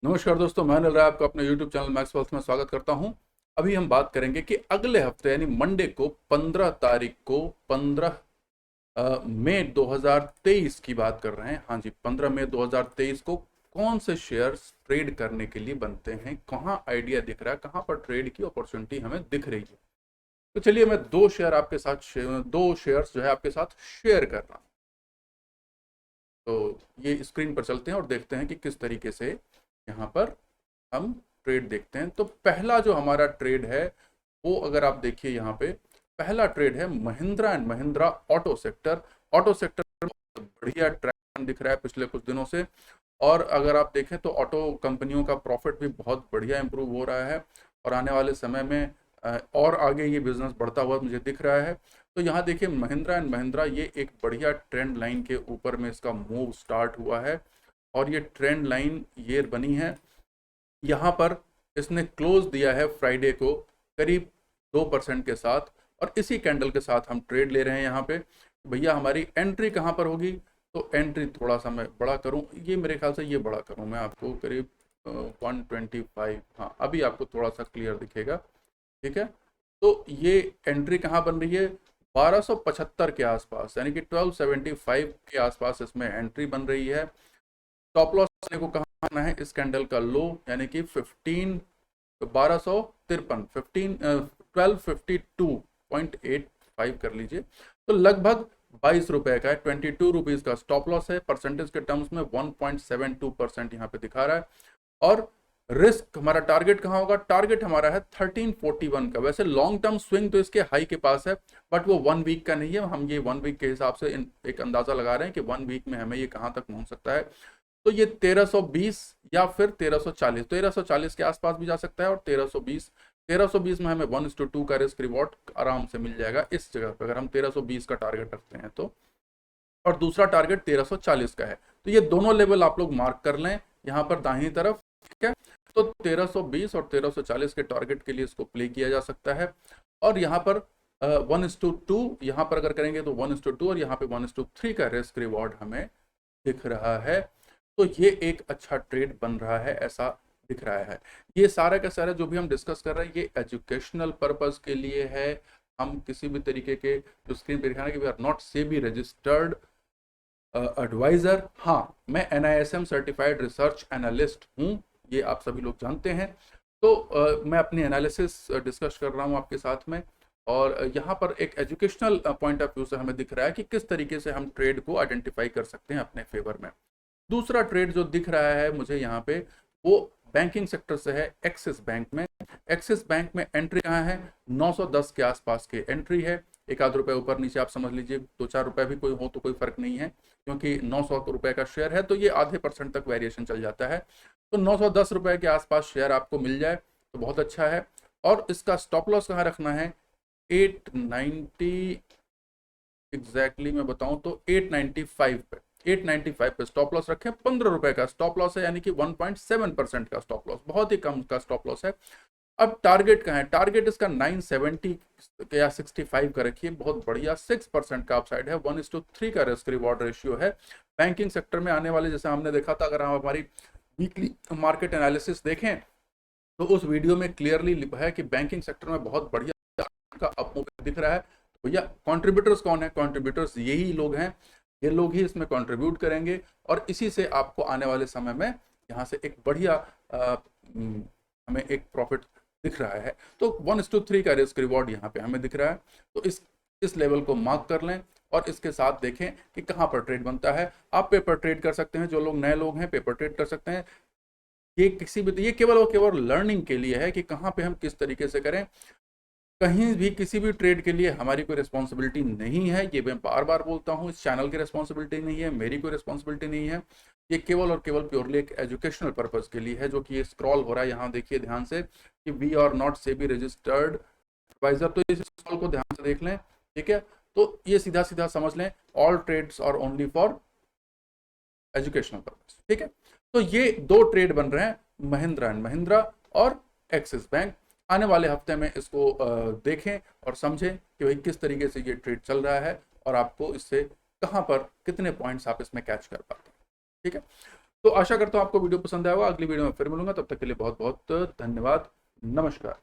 नमस्कार दोस्तों, मैं अनिल राय आपका अपने YouTube चैनल मैक्स वेल्थ में स्वागत करता हूं। अभी हम बात करेंगे कि अगले हफ्ते यानी मंडे को 15 तारीख को 15 मई 2023 की बात कर रहे हैं। हाँ जी, 15 मई 2023 को कौन से शेयर्स ट्रेड करने के लिए बनते हैं, कहाँ आइडिया दिख रहा है, कहाँ पर ट्रेड की अपॉर्चुनिटी हमें दिख रही है। तो चलिए मैं दो शेयर्स जो है आपके साथ शेयर कर रहा हूँ। तो ये स्क्रीन पर चलते हैं और देखते हैं कि किस तरीके से यहाँ पर हम ट्रेड देखते हैं। तो पहला जो हमारा ट्रेड है वो अगर आप देखिए यहाँ पे, पहला ट्रेड है Mahindra and Mahindra auto sector. Auto sector में बहुत बढ़िया ट्रेंड दिख रहा है पिछले कुछ दिनों से, और अगर आप देखें तो ऑटो कंपनियों का प्रॉफिट भी बहुत बढ़िया इंप्रूव हो रहा है और आने वाले समय में और आगे ये बिजनेस बढ़ता हुआ मुझे दिख रहा है। तो यहाँ देखिए महिंद्रा एंड महिंद्रा, ये एक बढ़िया ट्रेंड लाइन के ऊपर में इसका मूव स्टार्ट हुआ है और ये ट्रेंड लाइन ये बनी है। यहाँ पर इसने क्लोज दिया है फ्राइडे को करीब 2% के साथ, और इसी कैंडल के साथ हम ट्रेड ले रहे हैं यहाँ पे। भैया हमारी एंट्री कहाँ पर होगी, तो एंट्री थोड़ा सा मैं बड़ा करूँ, ये मेरे ख्याल से ये बड़ा करूँ मैं आपको करीब 125। हाँ, अभी आपको थोड़ा सा क्लियर दिखेगा, ठीक है। तो ये एंट्री कहाँ बन रही है, 1275 के आसपास, यानी कि 1275 के आसपास इसमें एंट्री बन रही है। स्टॉप लॉस को कहाँ आना है, इस कैंडल का लो यानी कि 1252.85 कर लीजिए। तो लगभग 22 रुपए का है, 22 रुपीज का स्टॉप लॉस है। परसेंटेज के टर्म्स में 1.72% यहाँ पे दिखा रहा है। और रिस्क हमारा टारगेट कहाँ होगा, टारगेट हमारा है 1341 का। वैसे लॉन्ग टर्म स्विंग तो इसके हाई के पास है, बट वो 1 वीक का नहीं है। हम ये 1 वीक के हिसाब से एक अंदाजा लगा रहे हैं कि 1 वीक में हमें ये कहाँ तक पहुंच सकता है। तो ये 1320 या फिर 1340 के आसपास भी जा सकता है, और 1320 में हमें 1:2 का रिस्क रिवॉर्ड आराम से मिल जाएगा इस जगह पे, अगर हम 1320 का टारगेट रखते हैं तो। और दूसरा टारगेट 1340 का है। तो ये दोनों लेवल आप लोग मार्क कर लें यहाँ पर दाहिनी तरफ, ठीक है। तो 1320 और 1340 के टारगेट के लिए इसको प्ले किया जा सकता है। और यहाँ पर 1:2 यहाँ पर अगर करेंगे तो 1:2, और यहाँ पे 1:3 का रिस्क रिवॉर्ड हमें दिख रहा है। तो ये एक अच्छा ट्रेड बन रहा है ऐसा दिख रहा है। ये सारा का सारा जो भी हम डिस्कस कर रहे हैं ये एजुकेशनल पर्पस के लिए है। हम किसी भी तरीके के, जो स्क्रीन पे दिखाना कि we are not SEBI registered adviser. हाँ, मैं NISM सर्टिफाइड रिसर्च एनालिस्ट हूँ, ये आप सभी लोग जानते हैं। तो मैं अपनी एनालिसिस डिस्कस कर रहा हूँ आपके साथ में, और यहाँ पर एक एजुकेशनल पॉइंट ऑफ व्यू से हमें दिख रहा है कि किस तरीके से हम ट्रेड को आइडेंटिफाई कर सकते हैं अपने फेवर में। दूसरा ट्रेड जो दिख रहा है मुझे यहाँ पे, वो बैंकिंग सेक्टर से है। एक्सिस बैंक में, एक्सिस बैंक में एंट्री कहाँ है, 910 के आसपास की एंट्री है। एक आध रुपए ऊपर नीचे आप समझ लीजिए, 2-4 रुपए भी कोई हो तो कोई फर्क नहीं है, क्योंकि 900 रुपए का शेयर है तो ये आधे परसेंट तक वेरिएशन चल जाता है। तो 910 रुपए के आसपास शेयर आपको मिल जाए तो बहुत अच्छा है। और इसका स्टॉप लॉस कहाँ रखना है, 890 एग्जैक्टली मैं बताऊं तो 895 पे, 895 पे स्टॉप लॉस रखें। 15 रुपए का स्टॉप लॉस है, यानी कि 1.7% का स्टॉप लॉस, बहुत ही कम का स्टॉप लॉस है। अब टारगेट कहाँ है, टारगेट इसका 970 या 65 का रखिए, बहुत बढ़िया। 6% का अपसाइड है, 1:3 का रिस्क रिवॉर्ड रेशियो है। बैंकिंग सेक्टर में आने वाले, जैसे हमने देखा था, अगर हम हमारी वीकली मार्केट एनालिसिस देखें तो उस वीडियो में क्लियरली है कि बैंकिंग सेक्टर में बहुत बढ़िया का अपमूव दिख रहा है। तो भैया कॉन्ट्रीब्यूटर्स कौन है, कॉन्ट्रीब्यूटर्स यही लोग हैं, ये लोग ही इसमें कंट्रीब्यूट करेंगे, और इसी से आपको आने वाले समय में यहाँ से एक बढ़िया हमें एक प्रॉफिट दिख रहा है। तो 1:3 का रिस्क रिवॉर्ड यहाँ पे हमें दिख रहा है। तो इस लेवल को मार्क कर लें और इसके साथ देखें कि कहाँ पर ट्रेड बनता है। आप पेपर ट्रेड कर सकते हैं, जो लोग नए लोग हैं पेपर ट्रेड कर सकते हैं। ये केवल और केवल लर्निंग के लिए है कि कहाँ पे हम किस तरीके से करें। कहीं भी किसी भी ट्रेड के लिए हमारी कोई रिस्पॉन्सिबिलिटी नहीं है, ये मैं बार बार बोलता हूँ। इस चैनल की रिस्पॉन्सिबिलिटी नहीं है, मेरी कोई रिस्पॉन्सिबिलिटी नहीं है। ये केवल और केवल प्योरली एक एजुकेशनल पर्पज के लिए है, जो कि ये स्क्रॉल हो रहा है यहाँ देखिए ध्यान से कि we are not SEBI registered adviser. तो इस स्क्रॉल को ध्यान से देख लें, ठीक है। तो ये सीधा सीधा समझ लें, all trades are only for educational purpose, ठीक है। तो ये दो ट्रेड बन रहे हैं, महिंद्रा एंड महिंद्रा और एक्सिस बैंक। आने वाले हफ्ते में इसको देखें और समझें कि भाई किस तरीके से ये ट्रेड चल रहा है और आपको इससे कहां पर कितने पॉइंट्स आप इसमें कैच कर पाते हैं, ठीक है। तो आशा करता हूं आपको वीडियो पसंद आया होगा। अगली वीडियो में फिर मिलूंगा, तब तक के लिए बहुत बहुत धन्यवाद। नमस्कार।